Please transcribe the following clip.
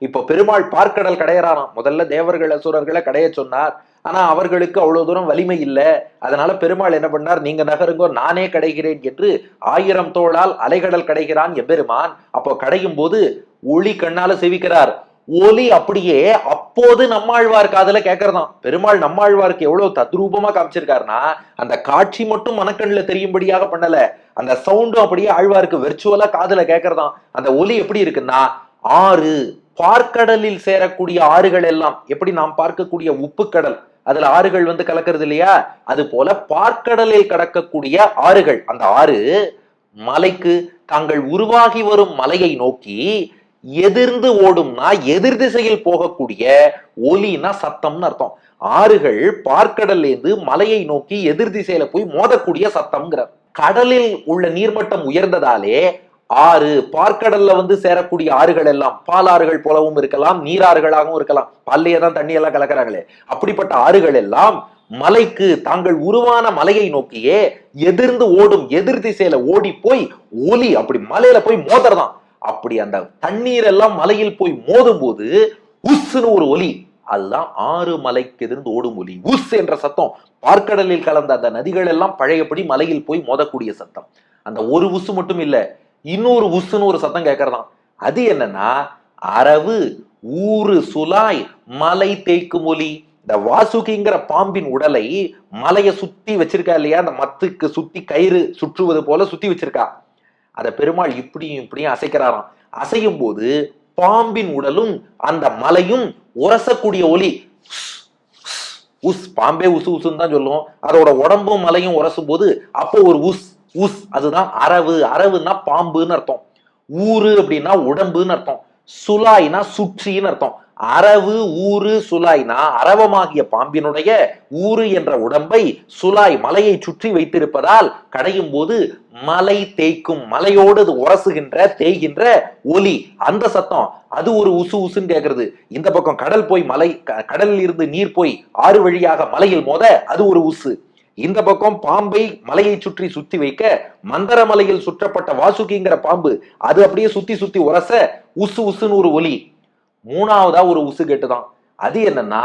இப்போ பெருமாள் பார்க்கடல் கடையறாராம். முதல்ல தேவர்கள் அசுரர்களை கடைய சொன்னார். ஆனா அவர்களுக்கு அவ்வளவு தூரம் வலிமை இல்லை. அதனால பெருமாள் என்ன பண்ணார், நீங்க நகருங்கோ நானே கடைகிறேன் என்று 1000 தோளால் அலைகடல் கடைகிறான் எம்பெருமான். அப்போ கடையும் போது ஒளி கண்ணால செவிக்கிறார். ஒலி அப்படியே அப்போது நம்மாழ்வார் காதுல கேட்கறதாம். பெருமாள் நம்மாழ்வாருக்கு எவ்வளவு தத்ரூபமா காமிச்சிருக்காருன்னா, அந்த காட்சி மட்டும் மனக்கண்ணுல தெரியும்படியாக பண்ணல, அந்த சவுண்டும் அப்படியே ஆழ்வாருக்கு வெர்ச்சுவலா காதுல கேட்கறதாம். அந்த ஒலி எப்படி இருக்குன்னா, ஆறு பார்க்கடலில் சேரக்கூடிய ஆறுகள் எல்லாம் எப்படி நாம் பார்க்கக்கூடிய உப்பு கடல், அதுல ஆறுகள் வந்து கலக்கிறது இல்லையா, அது போல பார்க்கடலில் கடக்கக்கூடிய ஆறுகள், அந்த ஆறு மலைக்கு தாங்கள் உருவாகி வரும் மலையை நோக்கி எதிர்ந்து ஓடும்னா எதிர் திசையில் போகக்கூடிய ஒலினா சத்தம்னு அர்த்தம். ஆறுகள் பார்க்கடல்ல இருந்து மலையை நோக்கி எதிர் திசையில போய் மோதக்கூடிய சத்தம்ங்கிறார். கடலில் உள்ள நீர்மட்டம் உயர்ந்ததாலே ஆறு பார்க்கடல்ல வந்து சேரக்கூடிய ஆறுகள் எல்லாம் பாலாறுகள் போலவும் இருக்கலாம், நீராறுகளாகவும் இருக்கலாம். பால்லையே தான் தண்ணி எல்லாம் கலக்கிறாங்களே, அப்படிப்பட்ட ஆறுகள் எல்லாம் மலைக்கு தாங்கள் உருவான மலையை நோக்கியே எதிர்ந்து ஓடும், எதிர் திசையில ஓடி போய் ஒலி அப்படி மலையில போய் மோதறதான். அப்படி அந்த தண்ணீர் எல்லாம் மலையில் போய் மோதும் போது உஸ்ன்னு ஒரு ஒலி, அதுதான் ஆறு மலைக்கு எதிர்ந்து ஓடும் ஒலி. உஸ் என்ற சத்தம் பார்க்கடலில் கலந்த அந்த நதிகள் எல்லாம் பழையபடி மலையில் போய் மோதக்கூடிய சத்தம். அந்த ஒரு உசு மட்டும் இல்ல, இன்னொரு உசுன்னு ஒரு சத்தம் கேட்கறதாம். அது என்னன்னா, அரவு ஊறு சுலாய் மலை தேய்க்கும் ஒலி. இந்த வாசுகிங்கிற பாம்பின் உடலை மலையை சுத்தி வச்சிருக்கா இல்லையா, அந்த மத்துக்கு சுத்தி கயிறு சுற்றுவது போல சுத்தி வச்சிருக்கா. அத பெருமாள் இப்படியும் இப்படியும் அசைக்கிறாராம். அசையும் போது பாம்பின் உடலும் அந்த மலையும் உரசக்கூடிய ஒலி. உஸ், பாம்பே உசு உசுன்னு தான் சொல்லுவோம். அதோட உடம்பும் மலையும் உரசும் போது அப்போ ஒரு உஸ் உஸ், அதுதான் அரவு. அரவுன்னா பாம்புன்னு அர்த்தம். ஊரு அப்படின்னா உடம்புன்னு அர்த்தம். சுலாய்னா சுற்றின்னு அர்த்தம். அரவு ஊரு சுலாய்னா அரவமாகிய பாம்பினுடைய ஊரு என்ற உடம்பை சுலாய் மலையை சுற்றி வைத்திருப்பதால் கடையும் போது மலை தேய்க்கும், மலையோடு அது உரசுகின்ற தேய்கின்ற ஒலி, அந்த சத்தம். அது ஒரு உசு உசுன்னு கேட்கறது. இந்த பக்கம் கடல் போய் மலை, கடலில் இருந்து நீர் போய் ஆறு வழியாக மலையில் மோத அது ஒரு உசு. இந்த பக்கம் பாம்பை மலையை சுற்றி சுத்தி வைக்க மந்தர மலையில் சுற்றப்பட்ட வாசுகிங்கிற பாம்பு அது அப்படியே சுத்தி சுத்தி உரச உசு உசுன்னு ஒரு ஒலி. மூணாவதா ஒரு உசு கேட்டுதான். அது என்னன்னா,